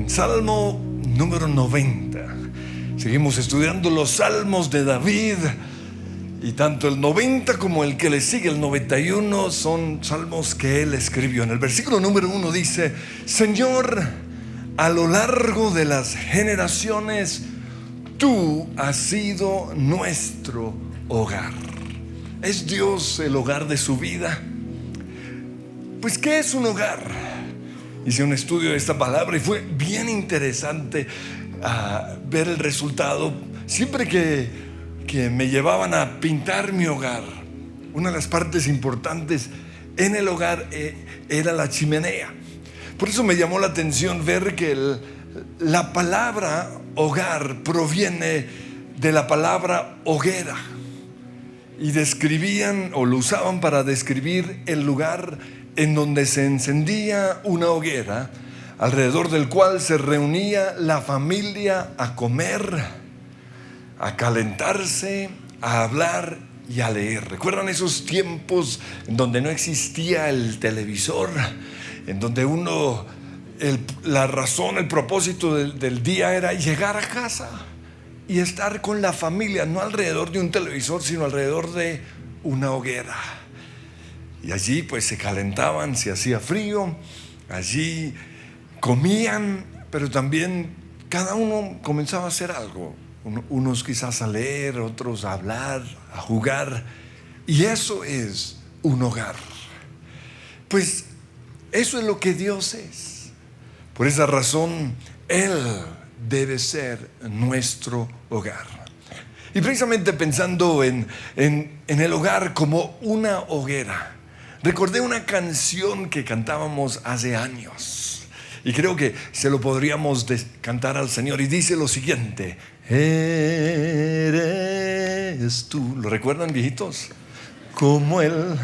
en Salmo número 90. Seguimos estudiando los salmos de David, y tanto el 90 como el que le sigue, el 91, son salmos que él escribió. En el versículo número 1 dice: Señor, a lo largo de las generaciones, tú has sido nuestro hogar. ¿Es Dios el hogar de su vida? Pues, ¿qué es un hogar? Hice un estudio de esta palabra y fue bien interesante ver el resultado. Siempre que me llevaban a pintar mi hogar, una de las partes importantes en el hogar era la chimenea. Por eso me llamó la atención ver que la palabra hogar proviene de la palabra hoguera, y describían o lo usaban para describir el lugar en donde se encendía una hoguera, alrededor del cual se reunía la familia a comer, a calentarse, a hablar y a leer. ¿Recuerdan esos tiempos en donde no existía el televisor? En donde la razón, el propósito del día era llegar a casa y estar con la familia, no alrededor de un televisor, sino alrededor de una hoguera. Y allí pues se calentaban, se hacía frío, allí comían, pero también cada uno comenzaba a hacer algo. Unos quizás a leer, otros a hablar, a jugar. Y eso es un hogar. Pues eso es lo que Dios es. Por esa razón, Él debe ser nuestro hogar. Y precisamente pensando en el hogar como una hoguera, recordé una canción que cantábamos hace años, y creo que se lo podríamos cantar al Señor, y dice lo siguiente: eres tú. ¿Lo recuerdan, viejitos? Como Él.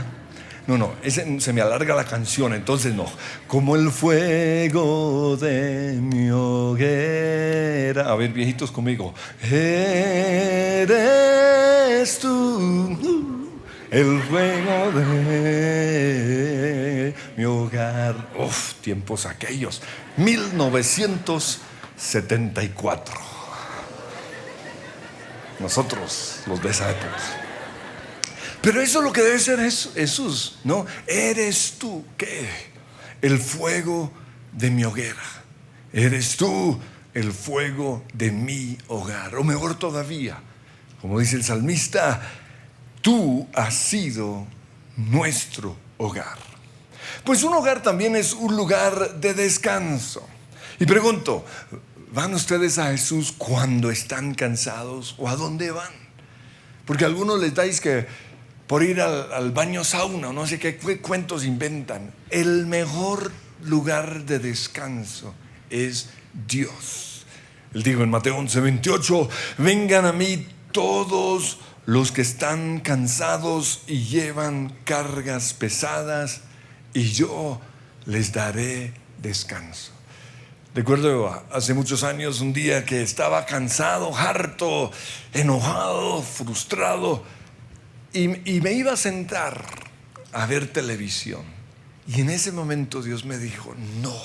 No, ese se me alarga la canción, entonces no. Como el fuego de mi hoguera. A ver, viejitos, conmigo. Eres tú, el fuego de mi hogar. Tiempos aquellos. 1974. Nosotros, los de esa época. Pero eso es lo que debe ser Jesús, ¿no? Eres tú, ¿qué? El fuego de mi hoguera. Eres tú el fuego de mi hogar. O mejor todavía, como dice el salmista, tú has sido nuestro hogar. Pues un hogar también es un lugar de descanso. Y pregunto, ¿van ustedes a Jesús cuando están cansados, o a dónde van? Porque a algunos les dais que por ir al baño sauna, o no sé qué cuentos inventan. El mejor lugar de descanso es Dios. Él dijo en Mateo 11:28: vengan a mí todos los que están cansados y llevan cargas pesadas, y yo les daré descanso. Recuerdo hace muchos años un día que estaba cansado, harto, enojado, frustrado, y me iba a sentar a ver televisión. Y en ese momento Dios me dijo: no,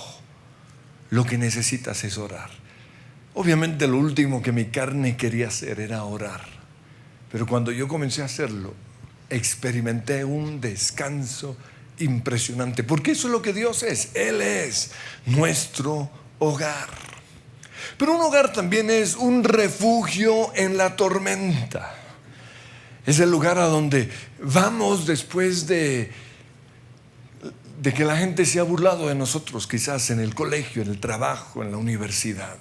lo que necesitas es orar. Obviamente lo último que mi carne quería hacer era orar, pero cuando yo comencé a hacerlo, experimenté un descanso impresionante, porque eso es lo que Dios es. Él es nuestro hogar. Pero un hogar también es un refugio en la tormenta. Es el lugar a donde vamos después de que la gente se ha burlado de nosotros, quizás en el colegio, en el trabajo, en la universidad.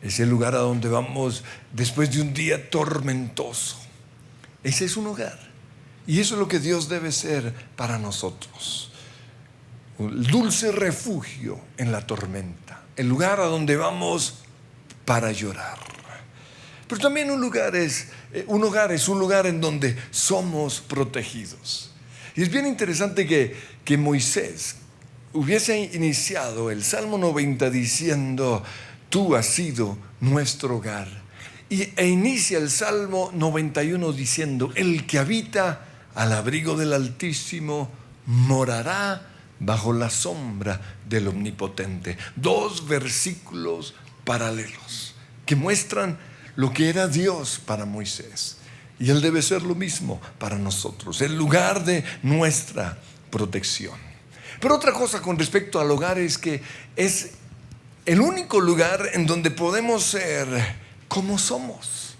Es el lugar a donde vamos después de un día tormentoso. Ese es un hogar. Y eso es lo que Dios debe ser para nosotros. Un dulce refugio en la tormenta. El lugar a donde vamos para llorar. Pero también un hogar es un lugar en donde somos protegidos. Y es bien interesante que Moisés hubiese iniciado el Salmo 90 diciendo: tú has sido nuestro hogar. E inicia el Salmo 91 diciendo: el que habita al abrigo del Altísimo morará bajo la sombra del Omnipotente. Dos versículos paralelos que muestran lo que era Dios para Moisés. Y Él debe ser lo mismo para nosotros, el lugar de nuestra protección. Pero otra cosa con respecto al hogar es que es el único lugar en donde podemos ser como somos.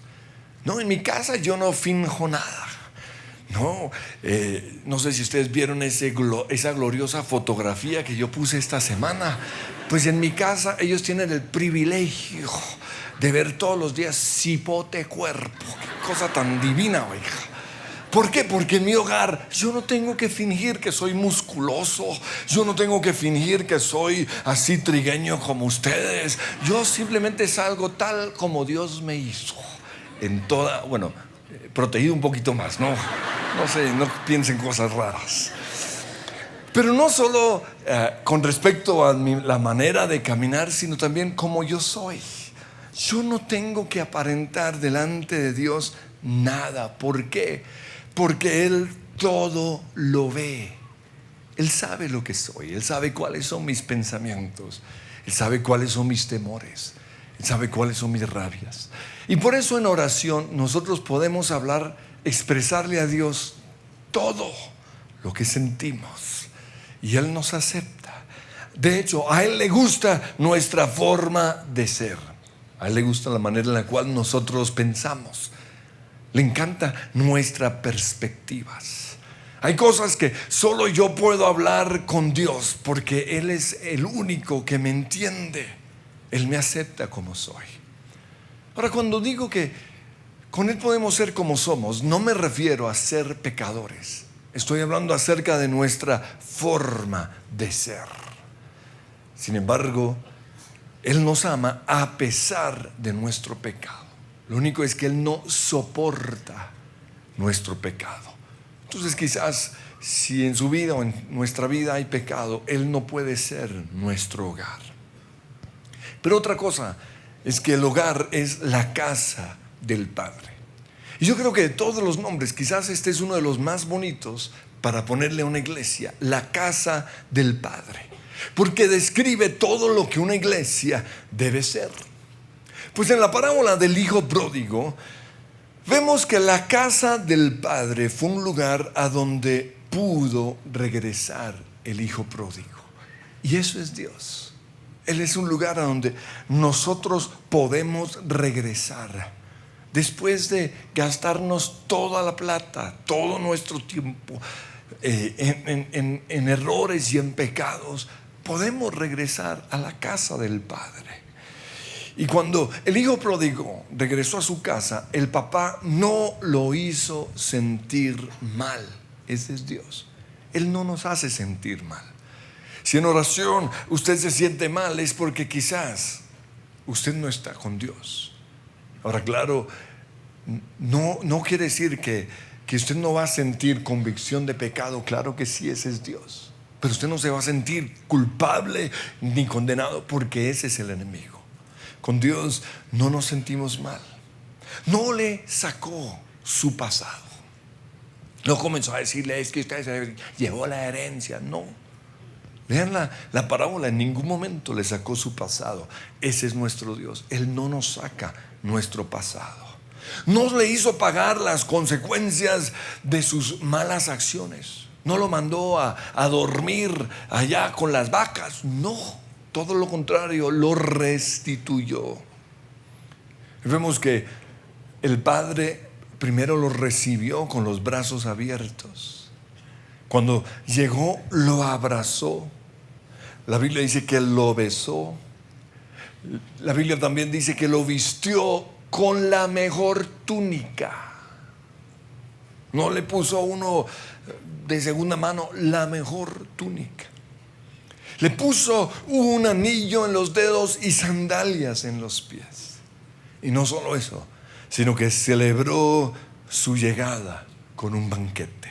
No, en mi casa yo no finjo nada. No sé si ustedes vieron esa gloriosa fotografía que yo puse esta semana. Pues en mi casa ellos tienen el privilegio de ver todos los días cipote cuerpo. Qué cosa tan divina, oiga. ¿Por qué? Porque en mi hogar yo no tengo que fingir que soy musculoso. Yo no tengo que fingir que soy así trigueño como ustedes. Yo simplemente salgo tal como Dios me hizo. En toda, protegido un poquito más, no sé, no piensen cosas raras. Pero no solo con respecto a la manera de caminar, sino también como yo soy. Yo no tengo que aparentar delante de Dios nada. ¿Por qué? Porque Él todo lo ve. Él sabe lo que soy. Él sabe cuáles son mis pensamientos. Él sabe cuáles son mis temores. Él sabe cuáles son mis rabias. Y por eso en oración nosotros podemos expresarle a Dios todo lo que sentimos. Y Él nos acepta. De hecho, a Él le gusta nuestra forma de ser. A Él le gusta la manera en la cual nosotros pensamos. Le encanta nuestras perspectivas. Hay cosas que solo yo puedo hablar con Dios porque Él es el único que me entiende. Él me acepta como soy. Ahora, cuando digo que con Él podemos ser como somos, no me refiero a ser pecadores. Estoy hablando acerca de nuestra forma de ser. Sin embargo, Él nos ama a pesar de nuestro pecado. Lo único es que Él no soporta nuestro pecado. Entonces quizás si en su vida o en nuestra vida hay pecado, Él no puede ser nuestro hogar. Pero otra cosa es que el hogar es la casa del Padre. Y yo creo que de todos los nombres, quizás este es uno de los más bonitos para ponerle a una iglesia, la casa del Padre. Porque describe todo lo que una iglesia debe ser. Pues en la parábola del hijo pródigo, vemos que la casa del Padre fue un lugar a donde pudo regresar el hijo pródigo. Y eso es Dios. Él es un lugar a donde nosotros podemos regresar. Después de gastarnos toda la plata, todo nuestro tiempo en errores y en pecados, podemos regresar a la casa del Padre. Y cuando el hijo pródigo regresó a su casa, el papá no lo hizo sentir mal. Ese es Dios. Él no nos hace sentir mal. Si en oración usted se siente mal, es porque quizás usted no está con Dios. Ahora, claro, no quiere decir que usted no va a sentir convicción de pecado. Claro que sí, ese es Dios. Pero usted no se va a sentir culpable ni condenado, porque ese es el enemigo. Con Dios no nos sentimos mal. No le sacó su pasado. No comenzó a decirle: es que usted se llevó la herencia. No. Vean la parábola, en ningún momento le sacó su pasado. Ese es nuestro Dios. Él no nos saca nuestro pasado. No le hizo pagar las consecuencias de sus malas acciones. No lo mandó a dormir allá con las vacas. No, todo lo contrario, lo restituyó. Vemos que el Padre primero lo recibió con los brazos abiertos. Cuando llegó, lo abrazó. La Biblia dice que lo besó. La Biblia también dice que lo vistió con la mejor túnica. No le puso a uno de segunda mano, la mejor túnica. Le puso un anillo en los dedos y sandalias en los pies. Y no solo eso, sino que celebró su llegada con un banquete.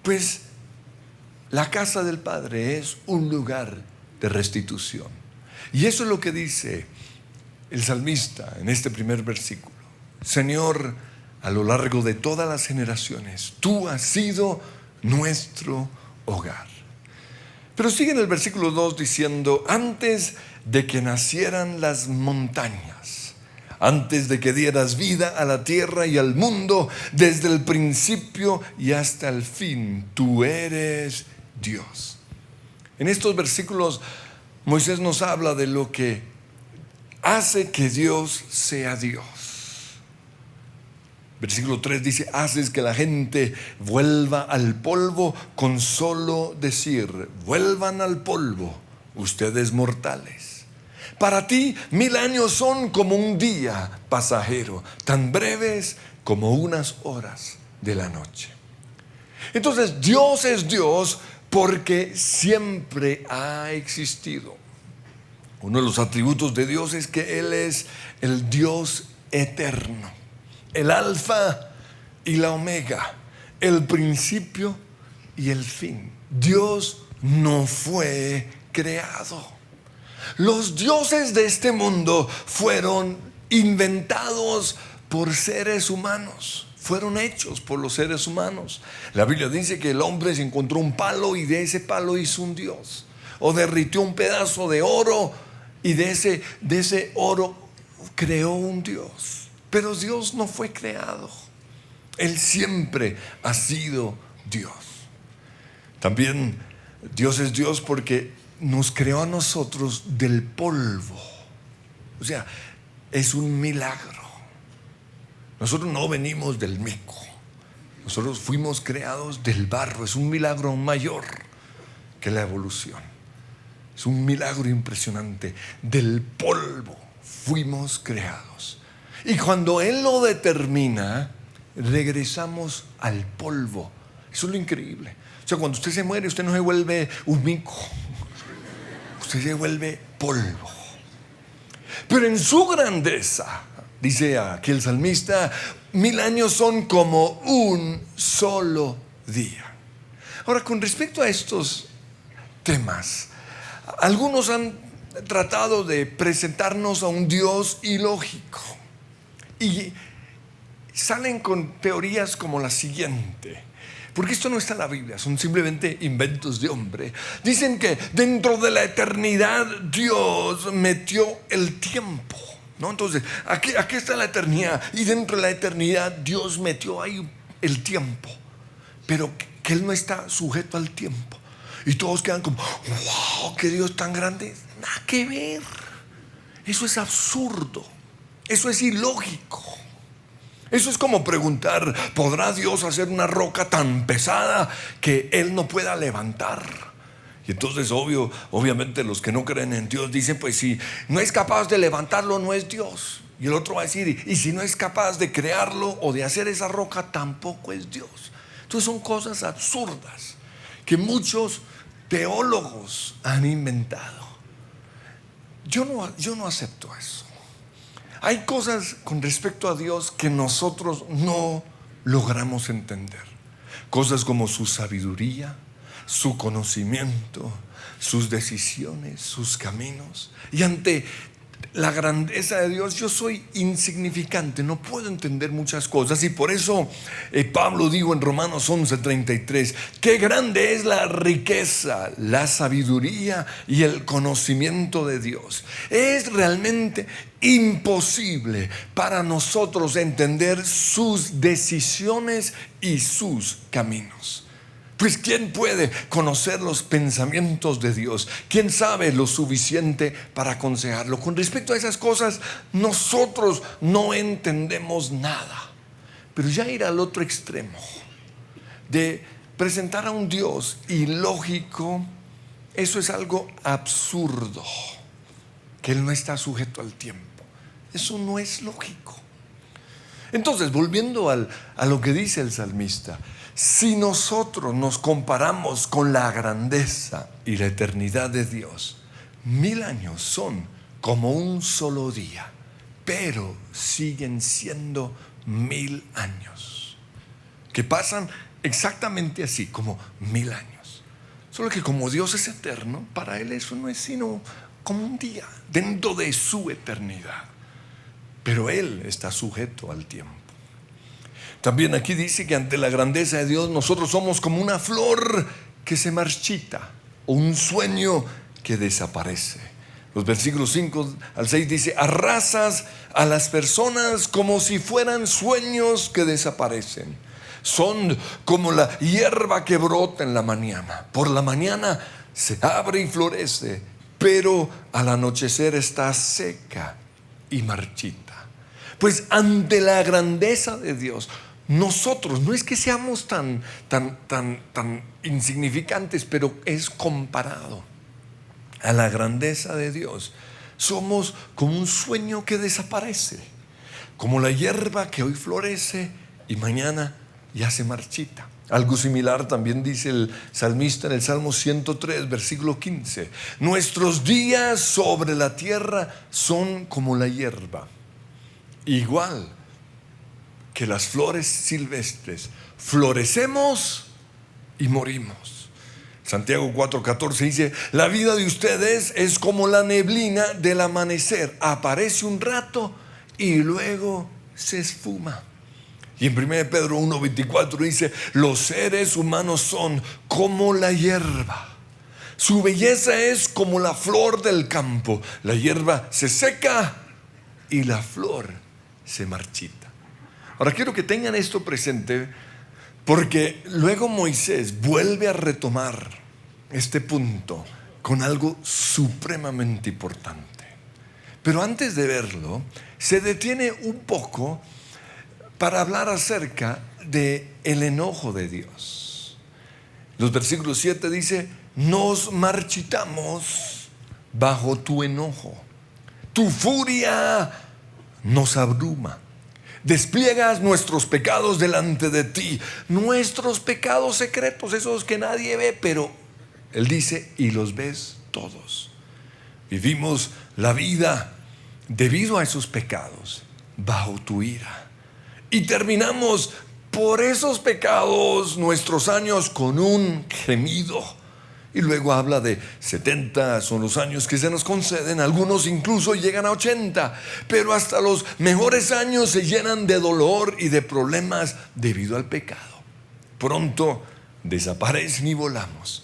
Pues la casa del Padre es un lugar de restitución. Y eso es lo que dice el salmista en este primer versículo. Señor, a lo largo de todas las generaciones, tú has sido nuestro hogar. Pero sigue en el versículo 2 diciendo: antes de que nacieran las montañas, antes de que dieras vida a la tierra y al mundo, desde el principio y hasta el fin, tú eres Dios. En estos versículos Moisés nos habla de lo que hace que Dios sea Dios. Versículo 3 dice: haces que la gente vuelva al polvo con solo decir, vuelvan al polvo, ustedes mortales. Para ti 1000 años son como un día pasajero, tan breves como unas horas de la noche. Entonces Dios es Dios porque siempre ha existido. Uno de los atributos de Dios es que Él es el Dios eterno, el alfa y la omega, el principio y el fin. Dios no fue creado. Los dioses de este mundo fueron inventados por seres humanos, fueron hechos por los seres humanos. La Biblia dice que el hombre se encontró un palo y de ese palo hizo un dios, o derritió un pedazo de oro y de ese oro creó un dios. Pero Dios no fue creado. Él siempre ha sido Dios. También Dios es Dios porque nos creó a nosotros del polvo. O sea, es un milagro. Nosotros no venimos del mico. Nosotros fuimos creados del barro. Es un milagro mayor que la evolución. Es un milagro impresionante. Del polvo fuimos creados. Y cuando Él lo determina, regresamos al polvo. Eso es lo increíble. O sea, cuando usted se muere, usted no se vuelve un mico. Usted se vuelve polvo. Pero en su grandeza, dice aquí el salmista, 1000 años son como un solo día. Ahora, con respecto a estos temas, algunos han tratado de presentarnos a un Dios ilógico y salen con teorías como la siguiente, porque esto no está en la Biblia, son simplemente inventos de hombre. Dicen que dentro de la eternidad Dios metió el tiempo, ¿no? Entonces, aquí está la eternidad, y dentro de la eternidad Dios metió ahí el tiempo, pero que Él no está sujeto al tiempo. Y todos quedan como, wow, qué Dios tan grande. Nada que ver. Eso es absurdo. Eso es ilógico. Eso es como preguntar, ¿podrá Dios hacer una roca tan pesada que Él no pueda levantar? Y entonces obviamente los que no creen en Dios dicen, pues si no es capaz de levantarlo, no es Dios. Y el otro va a decir, y si no es capaz de crearlo o de hacer esa roca, tampoco es Dios. Entonces son cosas absurdas que muchos teólogos han inventado. Yo no acepto eso. Hay cosas con respecto a Dios que nosotros no logramos entender. Cosas como su sabiduría, su conocimiento, sus decisiones, sus caminos. Y ante la grandeza de Dios, yo soy insignificante, no puedo entender muchas cosas. Y por eso Pablo dijo en Romanos 11:33, qué grande es la riqueza, la sabiduría y el conocimiento de Dios. Es realmente imposible para nosotros entender sus decisiones y sus caminos. Pues ¿quién puede conocer los pensamientos de Dios? ¿Quién sabe lo suficiente para aconsejarlo? Con respecto a esas cosas, nosotros no entendemos nada. Pero ya ir al otro extremo, de presentar a un Dios ilógico, eso es algo absurdo, que Él no está sujeto al tiempo. Eso no es lógico. Entonces, volviendo a lo que dice el salmista, si nosotros nos comparamos con la grandeza y la eternidad de Dios, 1000 años son como un solo día, pero siguen siendo 1000 años, que pasan exactamente así, como 1000 años. Solo que como Dios es eterno, para Él eso no es sino como un día dentro de su eternidad. Pero Él está sujeto al tiempo. También aquí dice que ante la grandeza de Dios nosotros somos como una flor que se marchita. o un sueño que desaparece. Los versículos 5 al 6 dice: arrasas a las personas como si fueran sueños que desaparecen. Son como la hierba que brota en la mañana. Por la mañana se abre y florece, pero al anochecer está seca y marchita. Pues ante la grandeza de Dios, nosotros no es que seamos tan insignificantes, pero es comparado a la grandeza de Dios. Somos como un sueño que desaparece, como la hierba que hoy florece y mañana ya se marchita. Algo similar también dice el salmista en el Salmo 103, versículo 15: nuestros días sobre la tierra son como la hierba, igual que las flores silvestres, florecemos y morimos. Santiago 4:14 dice: la vida de ustedes es como la neblina del amanecer, aparece un rato y luego se esfuma. Y en 1 Pedro 1:24 dice: los seres humanos son como la hierba, su belleza es como la flor del campo, la hierba se seca y la flor se marchita. Ahora quiero que tengan esto presente, porque luego Moisés vuelve a retomar este punto con algo supremamente importante. Pero antes de verlo, se detiene un poco para hablar acerca de el enojo de Dios. Los versículos 7 dice: nos marchitamos bajo tu enojo, tu furia nos abruma. Despliegas nuestros pecados delante de ti, nuestros pecados secretos, esos que nadie ve, pero Él dice: y los ves todos. Vivimos la vida debido a esos pecados, bajo tu ira. Y terminamos por esos pecados nuestros años con un gemido. Y luego habla de 70 son los años que se nos conceden, algunos incluso llegan a 80, pero hasta los mejores años se llenan de dolor y de problemas debido al pecado. Pronto desaparecen y volamos.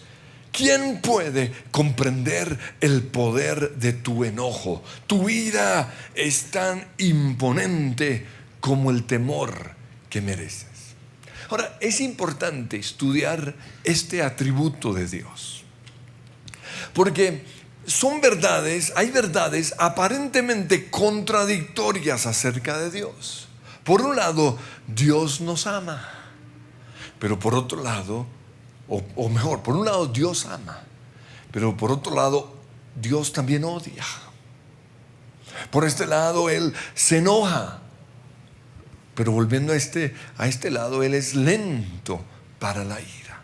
¿Quién puede comprender el poder de tu enojo? Tu ira es tan imponente como el temor que mereces. Ahora, es importante estudiar este atributo de Dios, porque son verdades, hay verdades aparentemente contradictorias acerca de Dios. Por un lado, Dios nos ama, pero por otro lado, o mejor, por un lado Dios ama, pero por otro lado Dios también odia. Por este lado Él se enoja, pero volviendo a este lado, Él es lento para la ira.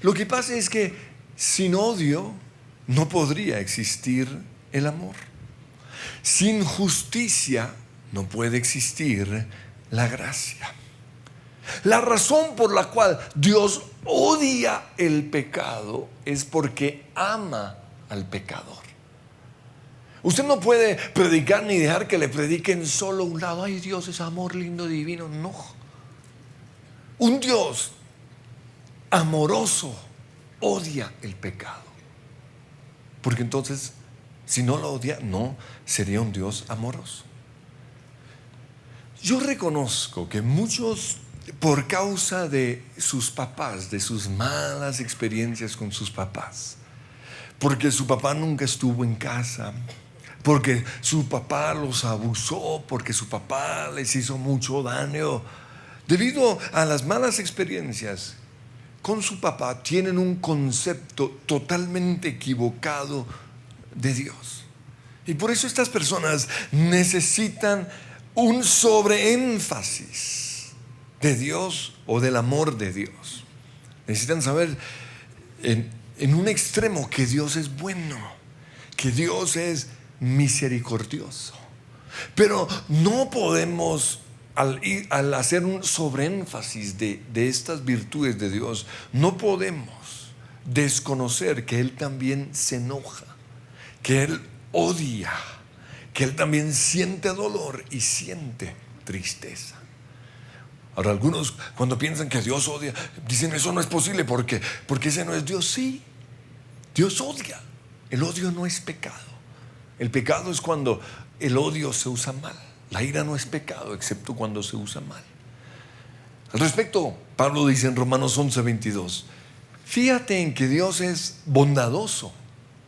Lo que pasa es que sin odio no podría existir el amor. Sin justicia no puede existir la gracia. La razón por la cual Dios odia el pecado es porque ama al pecador. Usted no puede predicar ni dejar que le prediquen solo un lado. Ay, Dios es amor lindo, divino. No. Un Dios amoroso odia el pecado. Porque entonces, si no lo odia, no sería un Dios amoroso. Yo reconozco que muchos, por causa de sus papás, de sus malas experiencias con sus papás, porque su papá nunca estuvo en casa, porque su papá los abusó, porque su papá les hizo mucho daño, debido a las malas experiencias con su papá, tienen un concepto totalmente equivocado de Dios. Y por eso estas personas necesitan un sobreénfasis de Dios o del amor de Dios. Necesitan saber en un extremo que Dios es bueno, que Dios es misericordioso. Pero no podemos, al hacer un sobreénfasis de estas virtudes de Dios, no podemos desconocer que Él también se enoja, que Él odia, que Él también siente dolor y siente tristeza. Ahora, algunos cuando piensan que Dios odia, dicen: eso no es posible porque ese no es Dios. Sí, Dios odia. El odio no es pecado. El pecado es cuando el odio se usa mal. La ira no es pecado, excepto cuando se usa mal. Al respecto, Pablo dice en Romanos 11:22, fíjate en que Dios es bondadoso,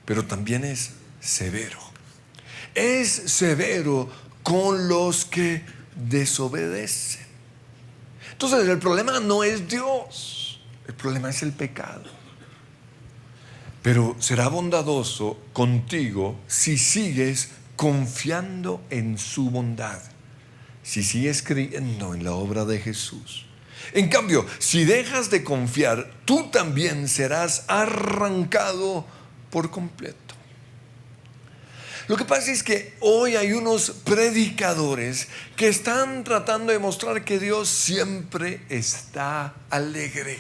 pero también es severo. Es severo con los que desobedecen. Entonces el problema no es Dios, el problema es el pecado. Pero será bondadoso contigo si sigues confiando en su bondad, si sigues creyendo en la obra de Jesús. En cambio, si dejas de confiar, tú también serás arrancado por completo. Lo que pasa es que hoy hay unos predicadores que están tratando de mostrar que Dios siempre está alegre.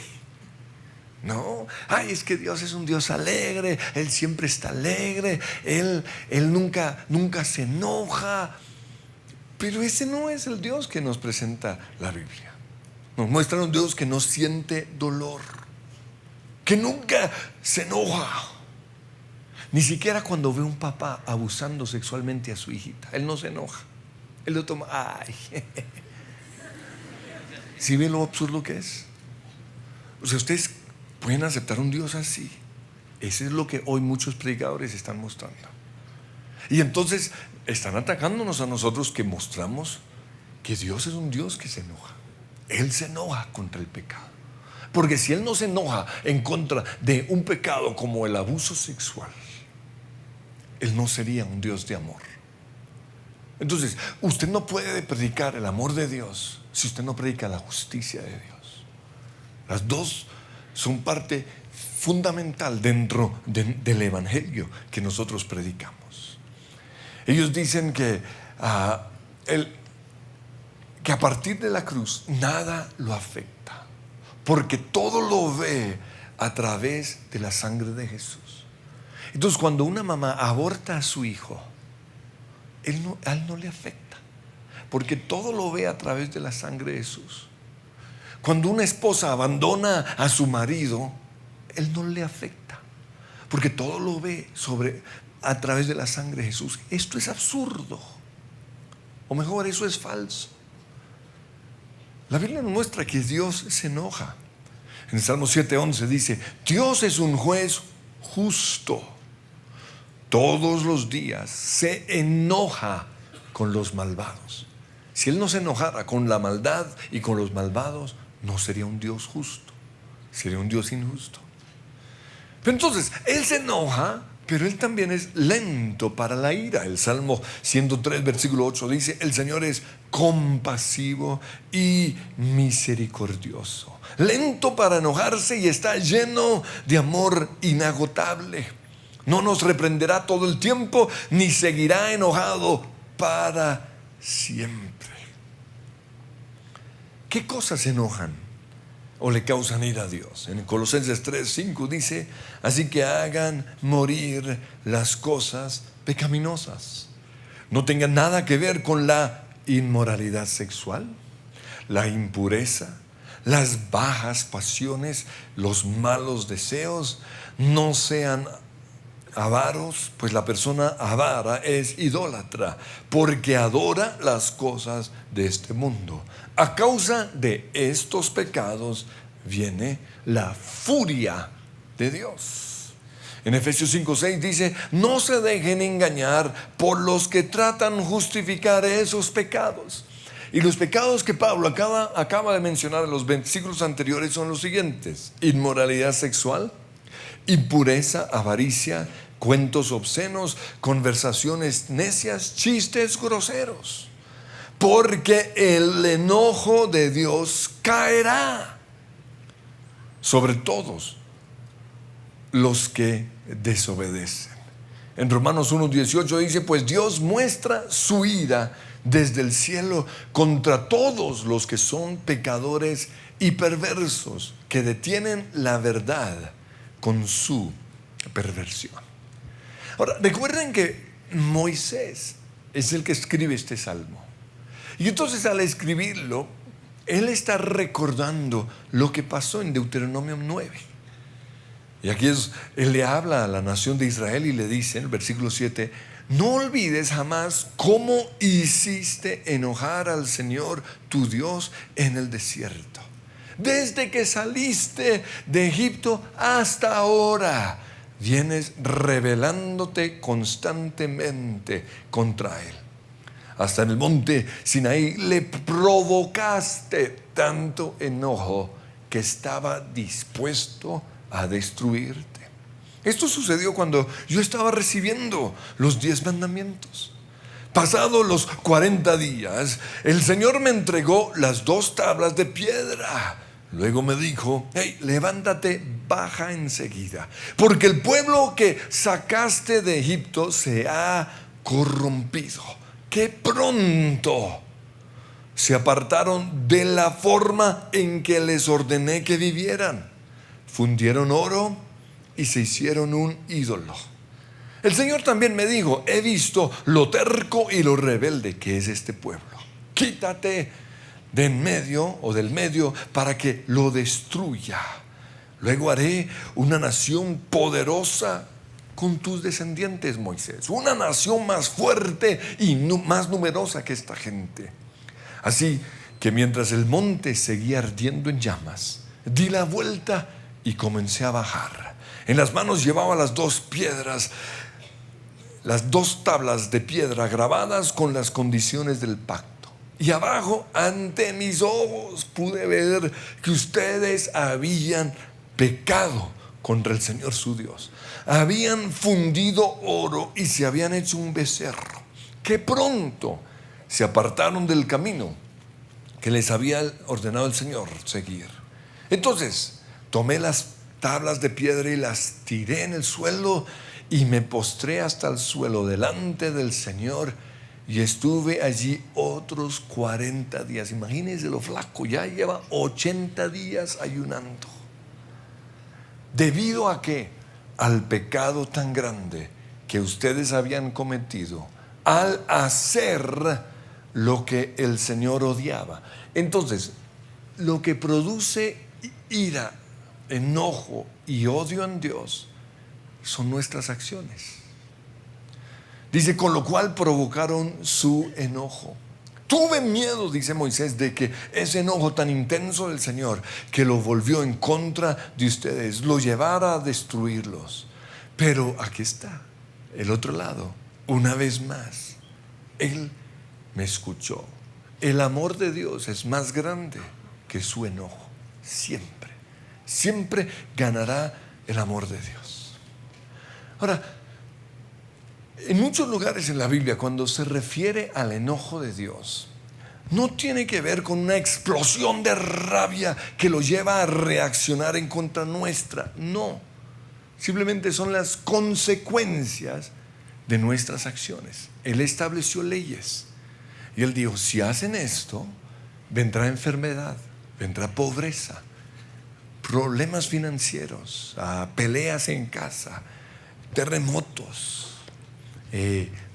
No, es que Dios es un Dios alegre, Él siempre está alegre, Él nunca se enoja. Pero ese no es el Dios que nos presenta la Biblia. Nos muestra un Dios que no siente dolor, que nunca se enoja. Ni siquiera cuando ve un papá abusando sexualmente a su hijita, Él no se enoja. Él lo toma, ¿Sí ve lo absurdo que es? O sea, ustedes pueden aceptar un Dios así. Ese es lo que hoy muchos predicadores están mostrando. Y entonces están atacándonos a nosotros que mostramos que Dios es un Dios que se enoja. Él se enoja contra el pecado. Porque si Él no se enoja en contra de un pecado como el abuso sexual, Él no sería un Dios de amor. Entonces, usted no puede predicar el amor de Dios si usted no predica la justicia de Dios. Las dos son parte fundamental dentro del evangelio que nosotros predicamos. Ellos dicen que a partir de la cruz nada lo afecta, porque todo lo ve a través de la sangre de Jesús. Entonces, cuando una mamá aborta a su hijo, a él no le afecta, porque todo lo ve a través de la sangre de Jesús. Cuando una esposa abandona a su marido, él no le afecta, porque todo lo ve a través de la sangre de Jesús. Esto es absurdo, o mejor, eso es falso. La Biblia nos muestra que Dios se enoja. En el Salmo 7:11 dice: Dios es un juez justo. Todos los días se enoja con los malvados. Si Él no se enojara con la maldad y con los malvados, no sería un Dios justo, sería un Dios injusto. Pero entonces, Él se enoja, pero Él también es lento para la ira. El Salmo 103, versículo 8 dice: el Señor es compasivo y misericordioso, lento para enojarse y está lleno de amor inagotable. No nos reprenderá todo el tiempo, ni seguirá enojado para siempre. ¿Qué cosas enojan o le causan ira a Dios? En Colosenses 3:5 dice: así que hagan morir las cosas pecaminosas. No tengan nada que ver con la inmoralidad sexual, la impureza, las bajas pasiones, los malos deseos. No sean avaros, pues la persona avara es idólatra, porque adora las cosas de este mundo. A causa de estos pecados viene la furia de Dios. En Efesios 5:6 dice: no se dejen engañar por los que tratan de justificar esos pecados. Y los pecados que Pablo acaba de mencionar en los versículos anteriores son los siguientes: inmoralidad sexual, impureza, avaricia, cuentos obscenos, conversaciones necias, chistes groseros. Porque el enojo de Dios caerá sobre todos los que desobedecen. En Romanos 1:18 dice: pues Dios muestra su ira desde el cielo contra todos los que son pecadores y perversos, que detienen la verdad con su perversión. Ahora, recuerden que Moisés es el que escribe este salmo. Y entonces, al escribirlo, él está recordando lo que pasó en Deuteronomio 9. Y aquí él le habla a la nación de Israel y le dice en el versículo 7: no olvides jamás cómo hiciste enojar al Señor tu Dios en el desierto, desde que saliste de Egipto hasta ahora. Vienes rebelándote constantemente contra Él. Hasta en el monte Sinaí le provocaste tanto enojo que estaba dispuesto a destruirte. Esto sucedió cuando yo estaba recibiendo los 10 mandamientos. Pasados los 40 días, el Señor me entregó las 2 tablas de piedra. Luego me dijo: hey, levántate, baja enseguida, porque el pueblo que sacaste de Egipto se ha corrompido. ¡Qué pronto! Se apartaron de la forma en que les ordené que vivieran. Fundieron oro y se hicieron un ídolo. El Señor también me dijo: he visto lo terco y lo rebelde que es este pueblo. Quítate de en medio o del medio para que lo destruya. Luego haré una nación poderosa con tus descendientes, Moisés, una nación más fuerte y más numerosa que esta gente. Así que mientras el monte seguía ardiendo en llamas, di la vuelta y comencé a bajar. En las manos llevaba las 2 piedras, las 2 tablas de piedra grabadas con las condiciones del pacto. Y abajo, ante mis ojos, pude ver que ustedes habían pecado contra el Señor su Dios. Habían fundido oro y se habían hecho un becerro. Que pronto se apartaron del camino que les había ordenado el Señor seguir. Entonces tomé las tablas de piedra y las tiré en el suelo y me postré hasta el suelo delante del Señor y estuve allí otros 40 días. Imagínense lo flaco, ya lleva 80 días ayunando. ¿Debido a qué? Al pecado tan grande que ustedes habían cometido al hacer lo que el Señor odiaba. Entonces, lo que produce ira, enojo y odio en Dios son nuestras acciones. Dice: con lo cual provocaron su enojo. Tuve miedo, dice Moisés, de que ese enojo tan intenso del Señor, que lo volvió en contra de ustedes, lo llevara a destruirlos. Pero aquí está, el otro lado. Una vez más, Él me escuchó. El amor de Dios es más grande que su enojo. Siempre, siempre ganará el amor de Dios. Ahora, en muchos lugares en la Biblia, cuando se refiere al enojo de Dios, no tiene que ver con una explosión de rabia que lo lleva a reaccionar en contra nuestra. No, simplemente son las consecuencias de nuestras acciones. Él estableció leyes y Él dijo: si hacen esto, vendrá enfermedad, vendrá pobreza, problemas financieros, peleas en casa, terremotos,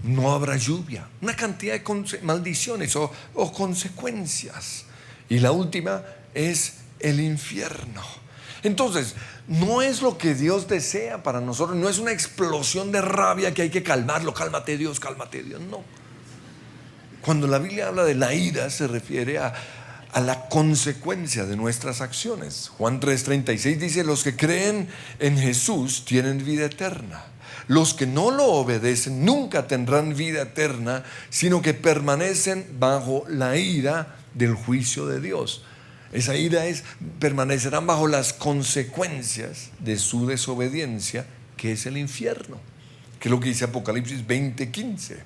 no habrá lluvia, una cantidad de maldiciones o consecuencias. Y la última es el infierno. Entonces, no es lo que Dios desea para nosotros, no es una explosión de rabia que hay que calmarlo. Cálmate Dios, no. Cuando la Biblia habla de la ira, se refiere a la consecuencia de nuestras acciones. Juan 3:36 dice: los que creen en Jesús tienen vida eterna. Los que no lo obedecen nunca tendrán vida eterna, sino que permanecen bajo la ira del juicio de Dios. Esa ira permanecerán bajo las consecuencias de su desobediencia, que es el infierno, que es lo que dice Apocalipsis 20:15.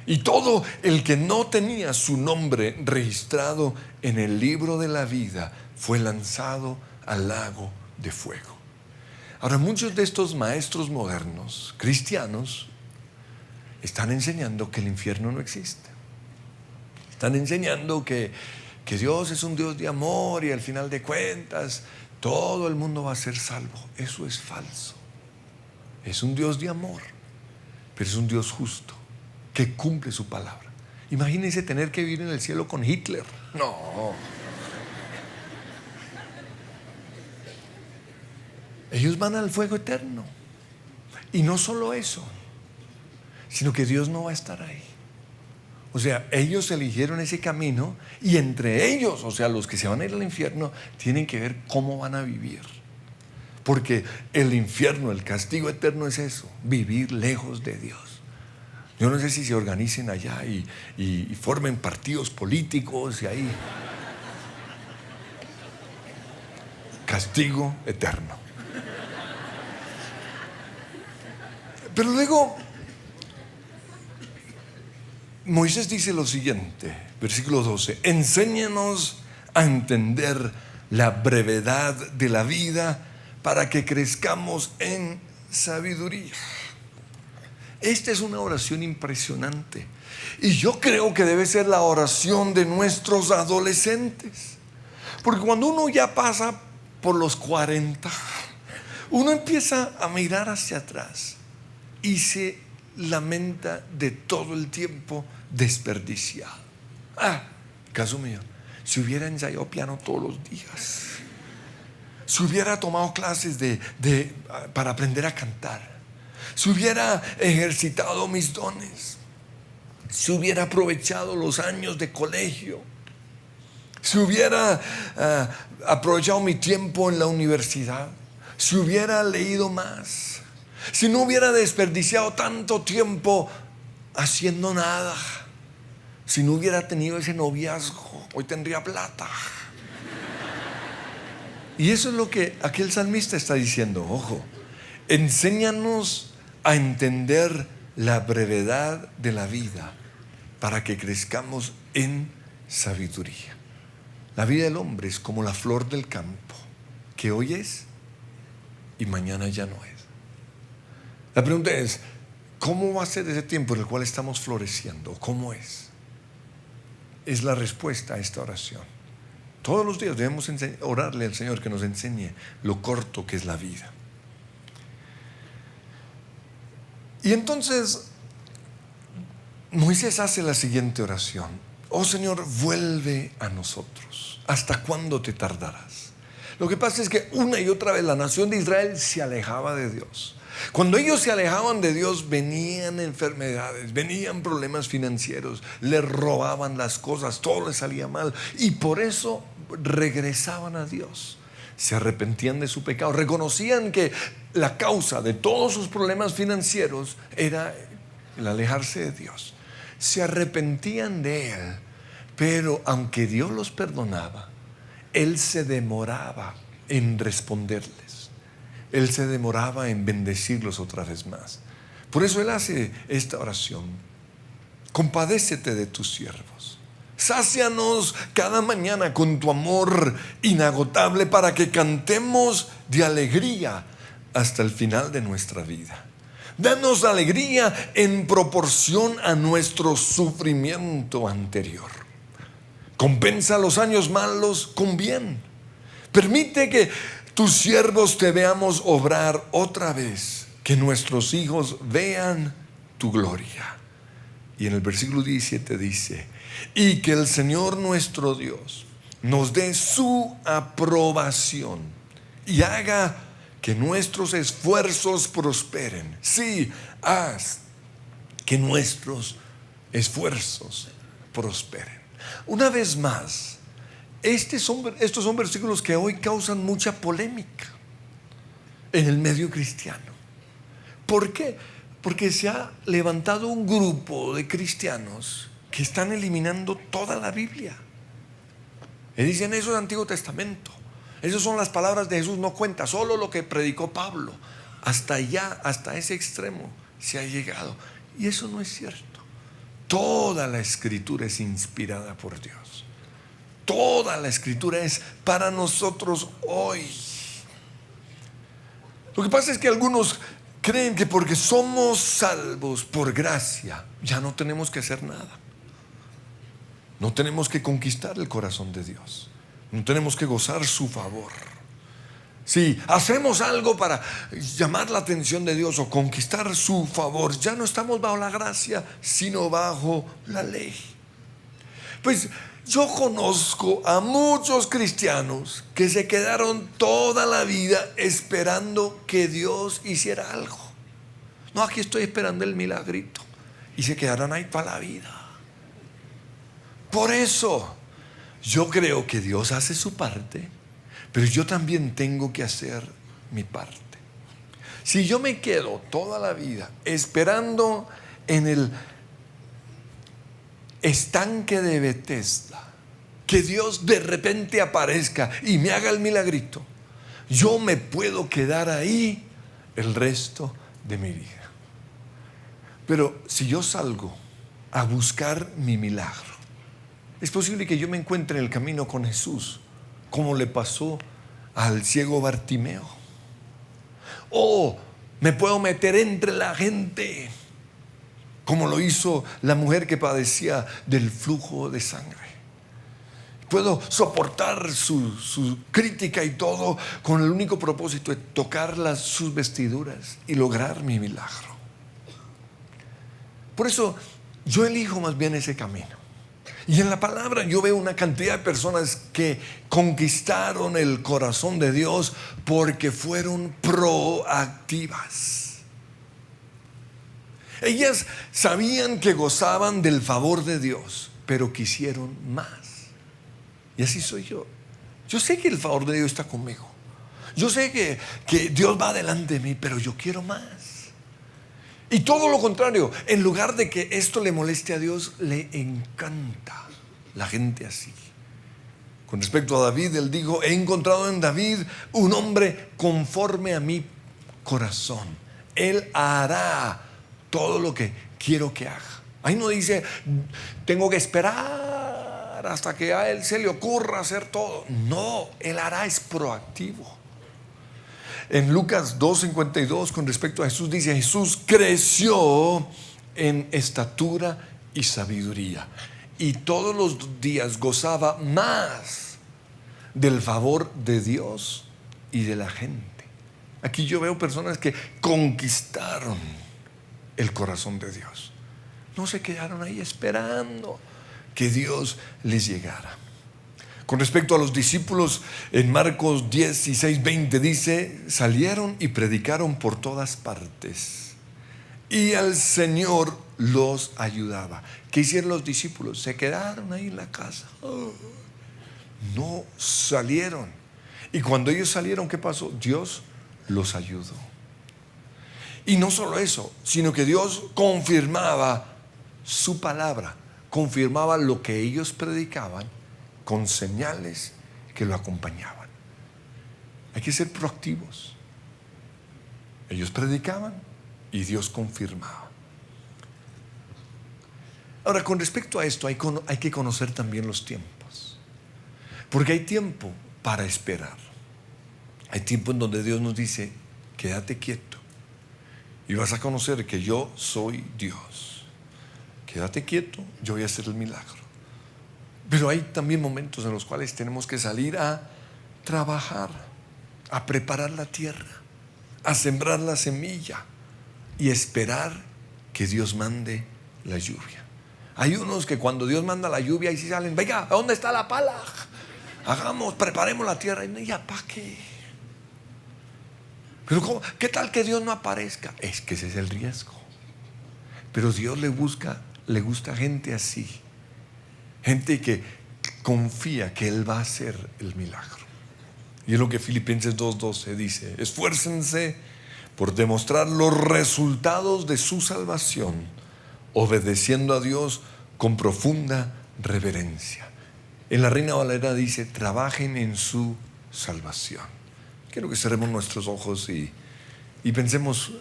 Y todo el que no tenía su nombre registrado en el libro de la vida fue lanzado al lago de fuego. Ahora, muchos de estos maestros modernos cristianos están enseñando que el infierno no existe. Están enseñando que Dios es un Dios de amor y al final de cuentas todo el mundo va a ser salvo. Eso es falso. Es un Dios de amor, pero es un Dios justo que cumple su palabra. Imagínense tener que vivir en el cielo con Hitler. No. ellos van al fuego eterno. Y no solo eso, sino que Dios no va a estar ahí. O sea, ellos eligieron ese camino y entre ellos, o sea, los que se van a ir al infierno, tienen que ver cómo van a vivir. Porque el infierno, el castigo eterno es eso, vivir lejos de Dios. Yo no sé si se organicen allá y formen partidos políticos y ahí. Castigo eterno. Pero luego Moisés dice lo siguiente, versículo 12: enséñanos a entender la brevedad de la vida para que crezcamos en sabiduría. Esta es una oración impresionante y yo creo que debe ser la oración de nuestros adolescentes, porque cuando uno ya pasa por los 40, uno empieza a mirar hacia atrás y se lamenta de todo el tiempo desperdiciado. Caso mío, si hubiera ensayado piano todos los días, si hubiera tomado clases para aprender a cantar, si hubiera ejercitado mis dones, si hubiera aprovechado los años de colegio, si hubiera aprovechado mi tiempo en la universidad, si hubiera leído más, si no hubiera desperdiciado tanto tiempo haciendo nada, si no hubiera tenido ese noviazgo, hoy tendría plata. Y eso es lo que aquel salmista está diciendo. Ojo, enséñanos a entender la brevedad de la vida para que crezcamos en sabiduría. La vida del hombre es como la flor del campo, que hoy es y mañana ya no es. La pregunta es, ¿cómo va a ser ese tiempo en el cual estamos floreciendo? ¿Cómo es? Es la respuesta a esta oración. Todos los días debemos orarle al Señor que nos enseñe lo corto que es la vida. Y entonces Moisés hace la siguiente oración: oh Señor, vuelve a nosotros. ¿Hasta cuándo te tardarás? Lo que pasa es que una y otra vez la nación de Israel se alejaba de Dios. Cuando ellos se alejaban de Dios, venían enfermedades, venían problemas financieros, les robaban las cosas, todo les salía mal, y por eso regresaban a Dios. Se arrepentían de su pecado, reconocían que la causa de todos sus problemas financieros era el alejarse de Dios. Se arrepentían de Él, pero aunque Dios los perdonaba, Él se demoraba en responderles. Él se demoraba en bendecirlos otra vez más. Por eso Él hace esta oración: compadécete de tus siervos, sácianos cada mañana con tu amor inagotable para que cantemos de alegría hasta el final de nuestra vida. Danos alegría en proporción a nuestro sufrimiento anterior. Compensa los años malos con bien. Permite que tus siervos te veamos obrar otra vez, que nuestros hijos vean tu gloria. Y en el versículo 17 dice: y que el Señor nuestro Dios nos dé su aprobación y haga que nuestros esfuerzos prosperen. Sí, haz que nuestros esfuerzos prosperen. Una vez más, estos son versículos que hoy causan mucha polémica en el medio cristiano. ¿Por qué? Porque se ha levantado un grupo de cristianos que están eliminando toda la Biblia. Y dicen: eso es Antiguo Testamento, esas son las palabras de Jesús, no cuenta, solo lo que predicó Pablo. Hasta allá, hasta ese extremo se ha llegado. Y eso no es cierto. Toda la Escritura es inspirada por Dios. Toda la Escritura es para nosotros hoy. Lo que pasa es que algunos creen que porque somos salvos por gracia, ya no tenemos que hacer nada. No tenemos que conquistar el corazón de Dios. No tenemos que gozar su favor. Si hacemos algo para llamar la atención de Dios o conquistar su favor, ya no estamos bajo la gracia, sino bajo la ley. Pues yo conozco a muchos cristianos que se quedaron toda la vida esperando que Dios hiciera algo. No, aquí estoy esperando el milagrito. Y se quedaron ahí toda la vida. Por eso yo creo que Dios hace su parte, pero yo también tengo que hacer mi parte. Si yo me quedo toda la vida esperando en el estanque de Bethesda que Dios de repente aparezca y me haga el milagrito, yo me puedo quedar ahí el resto de mi vida. Pero si yo salgo a buscar mi milagro, es posible que yo me encuentre en el camino con Jesús, como le pasó al ciego Bartimeo. O me puedo meter entre la gente, como lo hizo la mujer que padecía del flujo de sangre. Puedo soportar su crítica y todo con el único propósito de tocar sus vestiduras y lograr mi milagro. Por eso yo elijo más bien ese camino. Y en la palabra yo veo una cantidad de personas que conquistaron el corazón de Dios porque fueron proactivas. Ellas sabían que gozaban del favor de Dios, pero quisieron más. Y así soy yo. Yo sé que el favor de Dios está conmigo. Yo sé que Dios va delante de mí, pero yo quiero más. Y todo lo contrario, en lugar de que esto le moleste a Dios, le encanta la gente así. Con respecto a David, él dijo: he encontrado en David un hombre conforme a mi corazón. Él hará todo lo que quiero que haga. Ahí no dice tengo que esperar hasta que a él se le ocurra hacer todo. No, él hará, es proactivo. En Lucas 2:52, con respecto a Jesús, dice: Jesús creció en estatura y sabiduría, y todos los días gozaba más del favor de Dios y de la gente. Aquí yo veo personas que conquistaron el corazón de Dios. No se quedaron ahí esperando que Dios les llegara. Con respecto a los discípulos, en Marcos 16:20 dice: salieron y predicaron por todas partes, y al Señor los ayudaba. ¿Qué hicieron los discípulos? Se quedaron ahí en la casa. No salieron. Y cuando ellos salieron, ¿qué pasó? Dios los ayudó. Y no solo eso, sino que Dios confirmaba su palabra, confirmaba lo que ellos predicaban con señales que lo acompañaban. Hay que ser proactivos. Ellos predicaban y Dios confirmaba. Ahora, con respecto a esto, hay que conocer también los tiempos, porque hay tiempo para esperar. Hay tiempo en donde Dios nos dice: quédate quieto y vas a conocer que yo soy Dios. Quédate quieto, yo voy a hacer el milagro. Pero hay también momentos en los cuales tenemos que salir a trabajar, a preparar la tierra, a sembrar la semilla y esperar que Dios mande la lluvia. Hay unos que cuando Dios manda la lluvia, ahí sí salen: venga, ¿a dónde está la pala? Hagamos, preparemos la tierra. Y ya, ¿para qué? Pero ¿cómo? ¿Qué tal que Dios no aparezca? Es que ese es el riesgo. Pero Dios le gusta gente así. Gente que confía que Él va a hacer el milagro. Y es lo que Filipenses 2:12 dice: esfuércense por demostrar los resultados de su salvación, obedeciendo a Dios con profunda reverencia. En la Reina Valera dice: trabajen en su salvación. Quiero que cerremos nuestros ojos y pensemos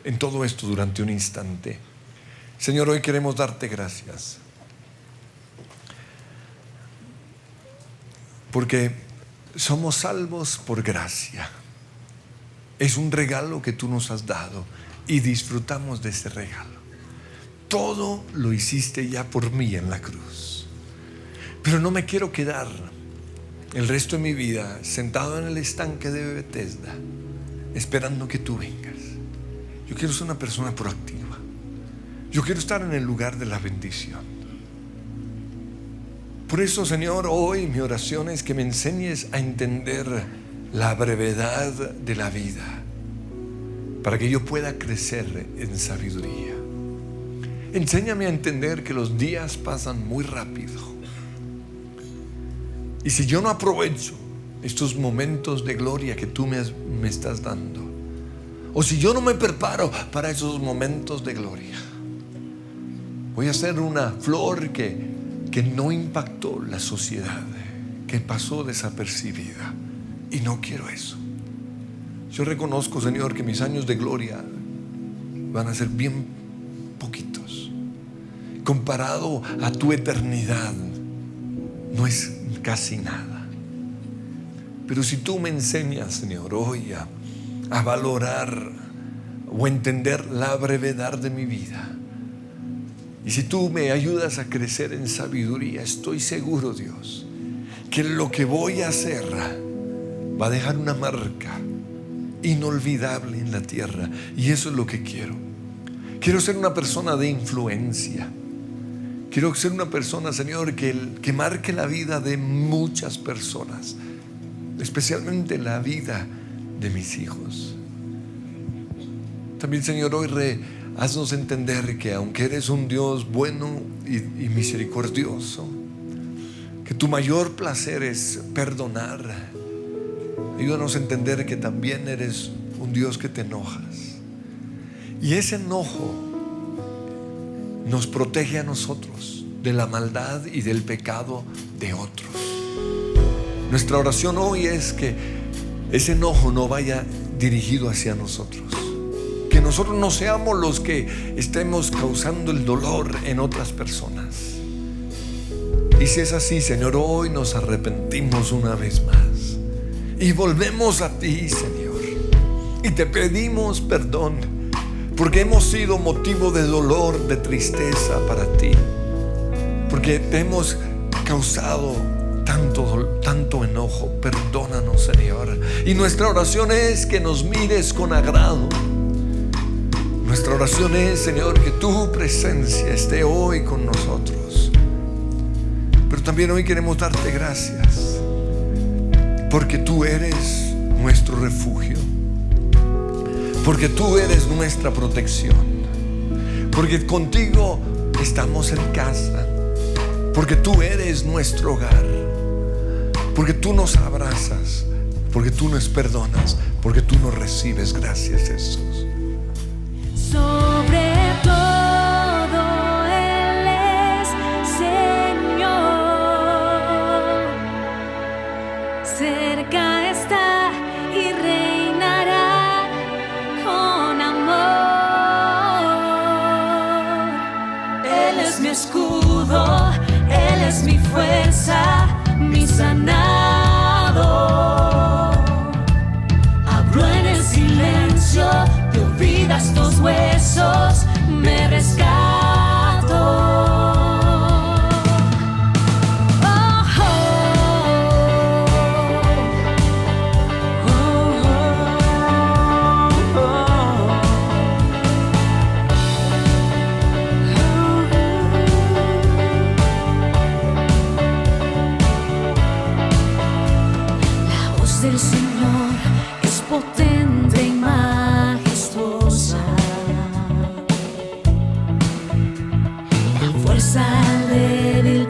en todo esto durante un instante. Señor, hoy queremos darte gracias, porque somos salvos por gracia. Es un regalo que tú nos has dado y disfrutamos de ese regalo. Todo lo hiciste ya por mí en la cruz. Pero no me quiero quedar el resto de mi vida sentado en el estanque de Bethesda esperando que tú vengas. Yo quiero ser una persona proactiva. Yo quiero estar en el lugar de la bendición. Por eso, Señor, hoy mi oración es que me enseñes a entender la brevedad de la vida, para que yo pueda crecer en sabiduría. Enséñame a entender que los días pasan muy rápido. Y si yo no aprovecho estos momentos de gloria que tú me estás dando, o si yo no me preparo para esos momentos de gloria, voy a ser una flor que no impactó la sociedad, que pasó desapercibida. Y no quiero eso. Yo reconozco, Señor, que mis años de gloria van a ser bien poquitos. Comparado a tu eternidad, no es casi nada. Pero si tú me enseñas, Señor, hoy a valorar o entender la brevedad de mi vida, y si tú me ayudas a crecer en sabiduría, estoy seguro, Dios, que lo que voy a hacer va a dejar una marca inolvidable en la tierra. Y eso es lo que quiero. Quiero ser una persona de influencia. Quiero ser una persona, Señor, que marque la vida de muchas personas, especialmente la vida de mis hijos. También, Señor, hoy haznos entender que aunque eres un Dios bueno y misericordioso, que tu mayor placer es perdonar. Ayúdanos a entender que también eres un Dios que te enojas. Y ese enojo nos protege a nosotros de la maldad y del pecado de otros. Nuestra oración hoy es que ese enojo no vaya dirigido hacia nosotros. Que nosotros no seamos los que estemos causando el dolor en otras personas. Y si es así, Señor, hoy nos arrepentimos una vez más y volvemos a ti, Señor, y te pedimos perdón porque hemos sido motivo de dolor, de tristeza para ti, porque te hemos causado tanto enojo. Perdónanos, Señor. Y nuestra oración es que nos mires con agrado. Nuestra oración es, Señor, que tu presencia esté hoy con nosotros. Pero también hoy queremos darte gracias, porque tú eres nuestro refugio, porque tú eres nuestra protección, porque contigo estamos en casa, porque tú eres nuestro hogar, porque tú nos abrazas, porque tú nos perdonas, porque tú nos recibes. Gracias, Jesús. Sobre todo Él es Señor, cerca está y reinará con amor. Él es mi escudo, Él es mi fuerza, mi sanador. Hablo en el silencio, te olvidas tus huesos, me rescato. El Señor es potente y majestuosa. La fuerza al débil